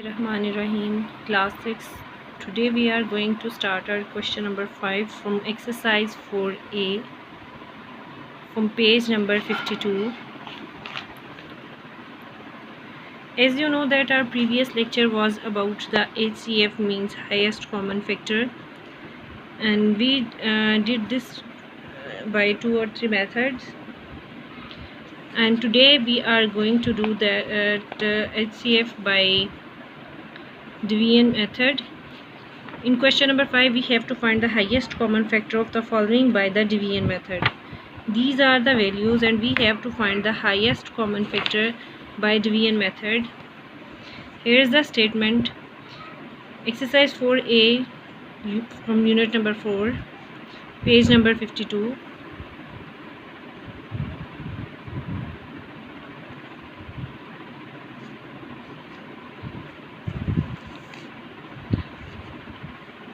Bismillahirrahmanirrahim. Class 6. Today we are going to start our question number 5 from exercise 4a from page number 52. As you know that our previous lecture was about the HCF, means highest common factor, and we did this by 2 or 3 methods, and today we are going to do the HCF by division method. In question number 5, we have to find the highest common factor of the following by the division method. These are the values and we have to find the highest common factor by division method. Here is the statement. Exercise 4a from unit number 4, page number 52.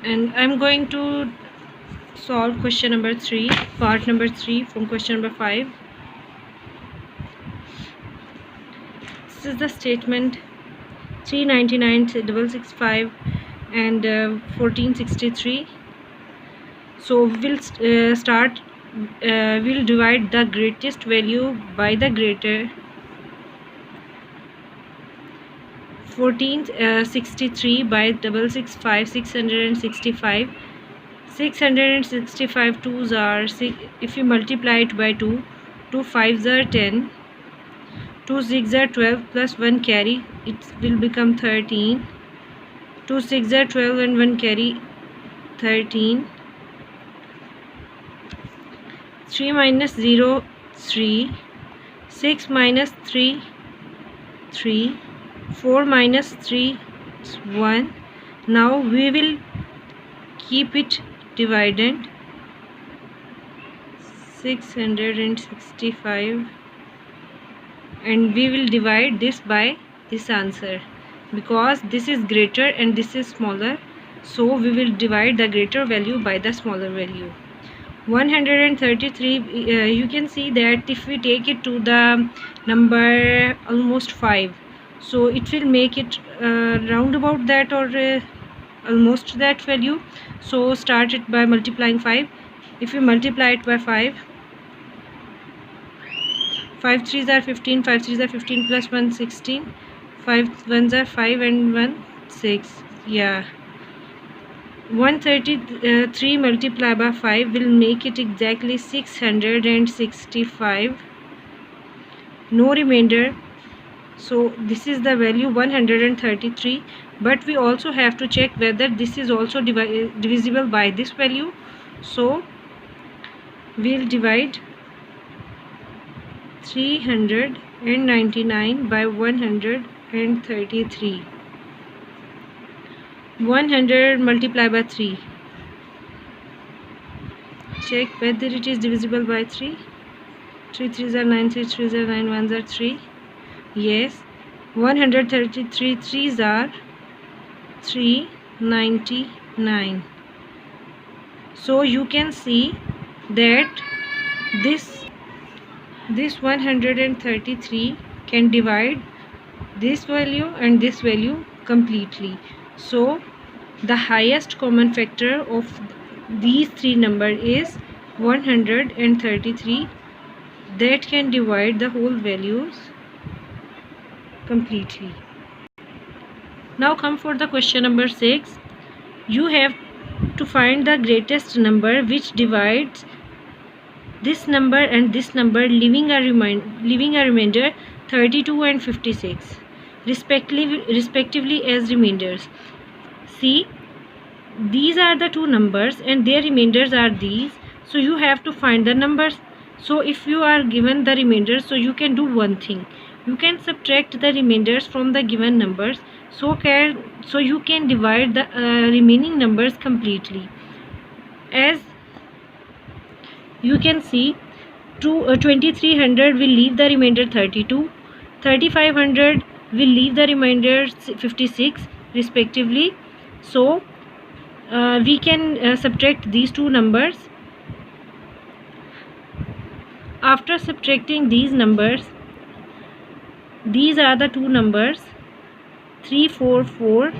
And I'm going to solve question number 3, part number 3 from question number 5. This is the statement: 399, 665 and 1463. So we'll divide the greatest value by the greater. 1463 by 665, 665. 665 twos are 6. If you multiply it by 2, 2 5s are 10, 2 6s are 12 plus 1 carry, it will become 13. 2 6s are 12 and 1 carry, 13. 3 minus 0, 3. 6 minus 3, 3. 4 minus 3 is 1. Now we will keep it divided. 665, and we will divide this by this answer because this is greater and this is smaller, so we will divide the greater value by the smaller value. 133, you can see that if we take it to the number almost 5, so it will make it round about that or almost that value. So start it by multiplying 5. If you multiply it by 5, 5 3s are 15, 5 3s are 15 plus 1 16, 5 1s are 5 and 1 6. Yeah, 133 multiplied by 5 will make it exactly 665. No remainder. So this is the value 133, but we also have to check whether this is also divisible by this value. So we'll divide 399 by 133. 100 multiplied by 3. Check whether it is divisible by 3. 3 3s are 9, 3 3s are 9, 1s are 3. Yes, 133 3s are 399. So you can see that this 133 can divide this value and this value completely. So the highest common factor of these three numbers is 133, that can divide the whole values completely. Now come for the question number 6. You have to find the greatest number which divides this number and this number, leaving a remainder 32 and 56 respectively as remainders. See, these are the two numbers and their remainders are these, so you have to find the numbers. So if you are given the remainders, so you can do one thing: you can subtract the remainders from the given numbers, so you can divide the remaining numbers completely. As you can see, 2300 will leave the remainder 32, 3500 will leave the remainder 56 respectively. So we can subtract these two numbers. After subtracting these numbers, these are the two numbers 344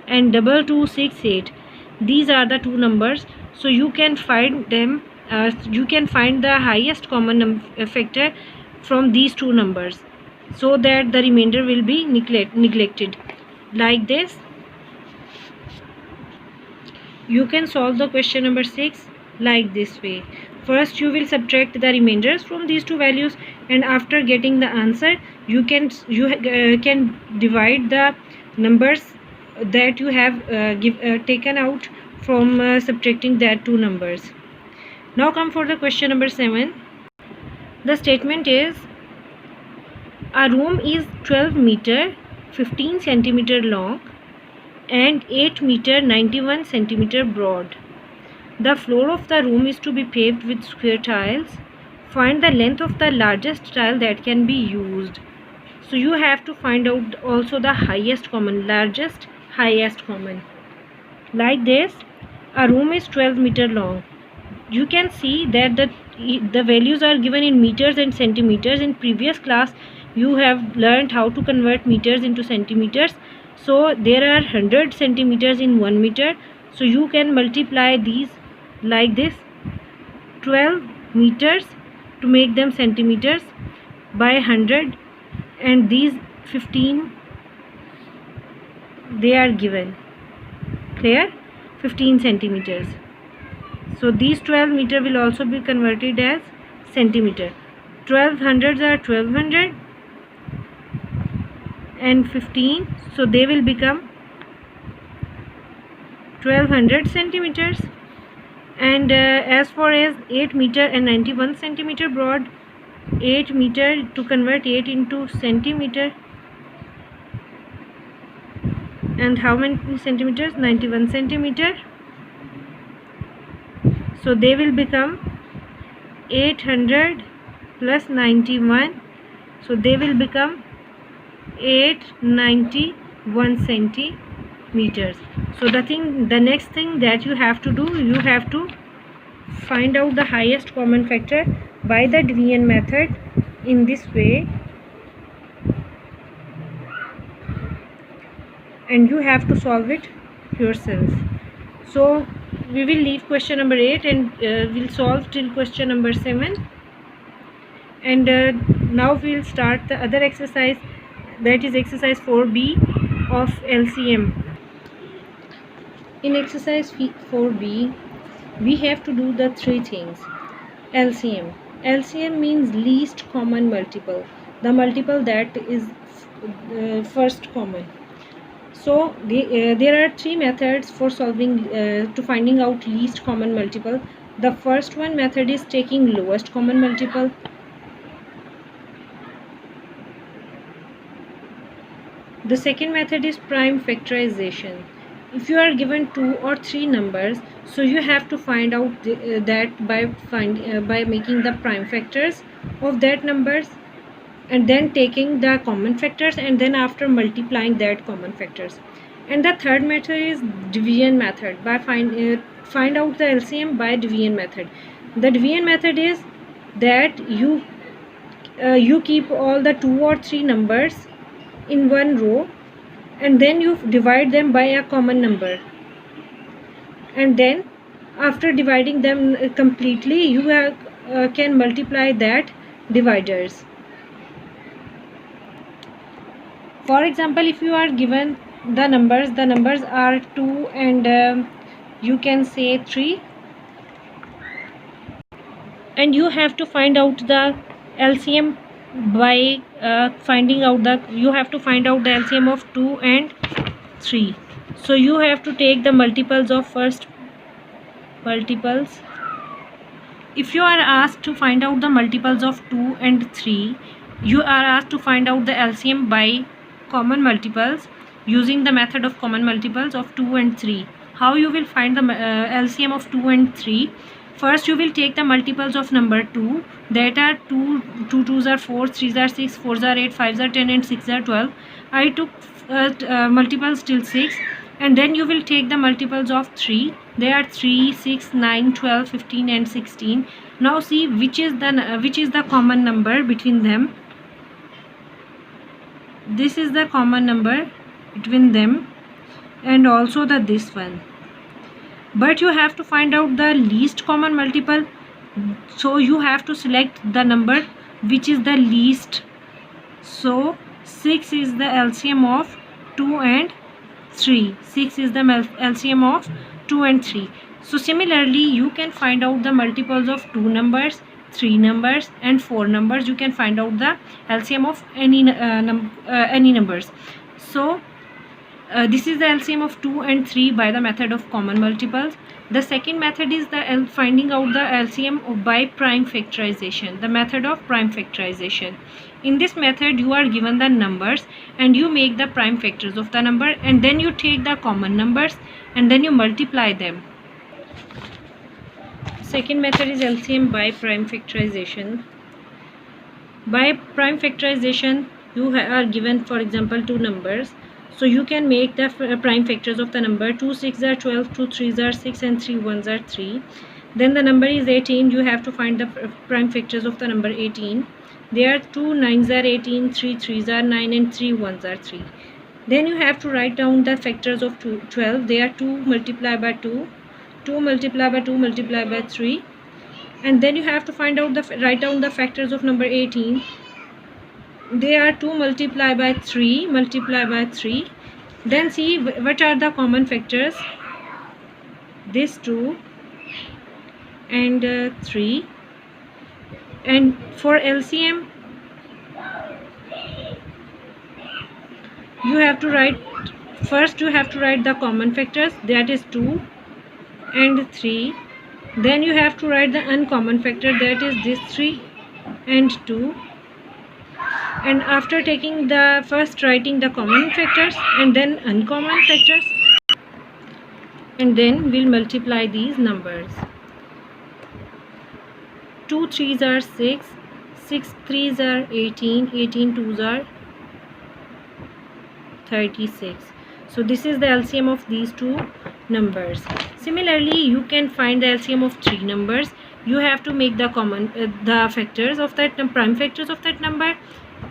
and 2268. These are the two numbers, so you can find them. You can find the highest common factor from these two numbers, so that the remainder will be neglected. Like this, you can solve the question number 6 like this way. First, you will subtract the remainders from these two values, and after getting the answer, you can divide the numbers that you have taken out from subtracting that two numbers. Now come for the question number 7. The statement is, a room is 12 meter 15 centimeter long and 8 meter 91 centimeter broad. The floor of the room is to be paved with square tiles. Find the length of the largest tile that can be used. So you have to find out also the highest common, largest, highest common. Like this, a room is 12 meter long. You can see that the values are given in meters and centimeters. In previous class, you have learned how to convert meters into centimeters. So there are 100 centimeters in 1 meter. So you can multiply these like this, 12 meters to make them centimeters by 100, and these 15 they are given. Clear? 15 centimeters. So these 12 meter will also be converted as centimeter. 12 hundreds are 1200 and 15, so they will become 1200 centimeters. And as far as 8 meter and 91 centimeter broad, 8 meter, to convert 8 into centimeter, and how many centimeters? 91 centimeter. So they will become 800 plus 91, so they will become 891 centimeters. So the next thing that you have to do, you have to find out the highest common factor by the division method in this way, and you have to solve it yourself. So we will leave question number 8 and we'll solve till question number 7, and now we'll start the other exercise, that is exercise 4b of LCM. In exercise 4b, we have to do the three things. LCM. LCM means least common multiple, the multiple that is first common. So there are three methods for solving to finding out least common multiple. The first one method is taking lowest common multiple. The second method is prime factorization. If you are given 2 or 3 numbers, so you have to find out that by making the prime factors of that numbers, and then taking the common factors, and then after multiplying that common factors. And the third method is division method, by find out the LCM by division method. The division method is that you keep all the 2 or 3 numbers in one row, and then you divide them by a common number, and then after dividing them completely, you can multiply that dividers. For example, if you are given the numbers are 2 and you can say 3, and you have to find out the LCM by finding out you have to find out the LCM of 2 and 3. So you have to take the multiples of multiples. If you are asked to find out the multiples of 2 and 3, you are asked to find out the LCM by common multiples using the method of common multiples of 2 and 3. How you will find the LCM of 2 and 3? First, you will take the multiples of number 2, that are 2 2s are 4, 3s are 6, 4s are 8, 5s are 10 and 6s are 12. I took multiples till 6, and then you will take the multiples of 3. They are 3, 6, 9, 12, 15 and 16. Now see which is the common number between them. This is the common number between them, and also this one. But you have to find out the least common multiple, so you have to select the number which is the least. So 6 is the LCM of 2 and 3. 6 is the LCM of 2 and 3. So similarly you can find out the multiples of 2 numbers, 3 numbers and 4 numbers. You can find out the LCM of any numbers. So this is the LCM of 2 and 3 by the method of common multiples. The second method is the finding out the LCM by prime factorization, the method of prime factorization. In this method you are given the numbers and you make the prime factors of the number, and then you take the common numbers and then you multiply them. Second method is LCM by prime factorization. By prime factorization you are given, for example, two numbers. So you can make the prime factors of the number. 2 6 are 12, 2 3 are 6 and 3 1s are 3. Then the number is 18. You have to find the prime factors of the number 18. There are 2 9s are 18, 3 3s are 9 and 3 1s are 3. Then you have to write down the factors of 12. They are 2 multiplied by 2, 2 multiplied by 2 multiplied by 3. And then you have to find out write down the factors of number 18. They are 2 multiplied by 3 multiplied by 3. Then see what are the common factors. This 2 and 3. And for LCM you have to write, first you have to write the common factors, that is 2 and 3. Then you have to write the uncommon factor, that is this 3 and 2. And after taking the first writing the common factors and then uncommon factors, and then we'll multiply these numbers. 2 3s are 6, 6 3s are 18, 18 2s are 36. So this is the LCM of these two numbers. Similarly you can find the LCM of three numbers. You have to make the common the factors of that prime factors of that number.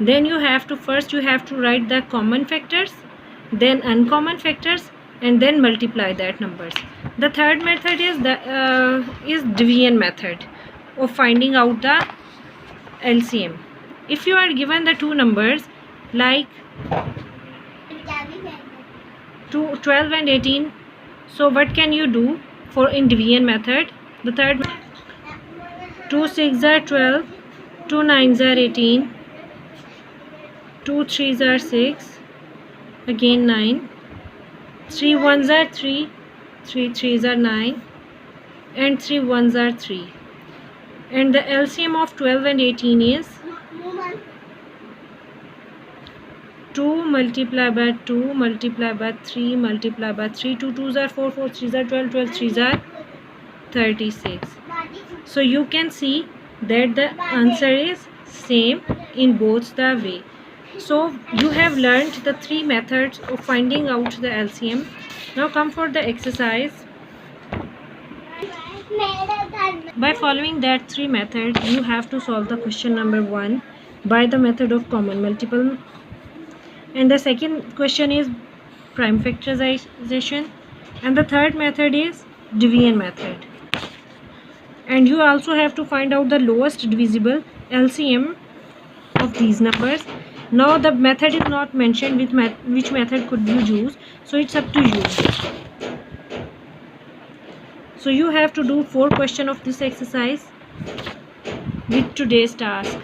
Then you have to write the common factors, then uncommon factors, and then multiply that numbers. The third method is division method of finding out the LCM. If you are given the two numbers like 12 and 18, so what can you do for in division method? The third, 2 6 are 12, 2 9s are 18, 2 3s are 6, again 9, 3 1s are 3, 3 3s are 9, and 3 1s are 3. And the LCM of 12 and 18 is 2 multiplied by 2 multiplied by 3 multiplied by 3. 2 2s are 4, 4 3s are 12, 12 3s are 36. So you can see that the answer is same in both the way. So you have learned the three methods of finding out the LCM. Now come for the exercise. By following that three methods, you have to solve the question number 1 by the method of common multiple. And the second question is prime factorization. And the third method is division method. And you also have to find out the lowest divisible LCM of these numbers. Now the method is not mentioned with which method could you use, so it's up to you. So you have to do 4 questions of this exercise with today's task.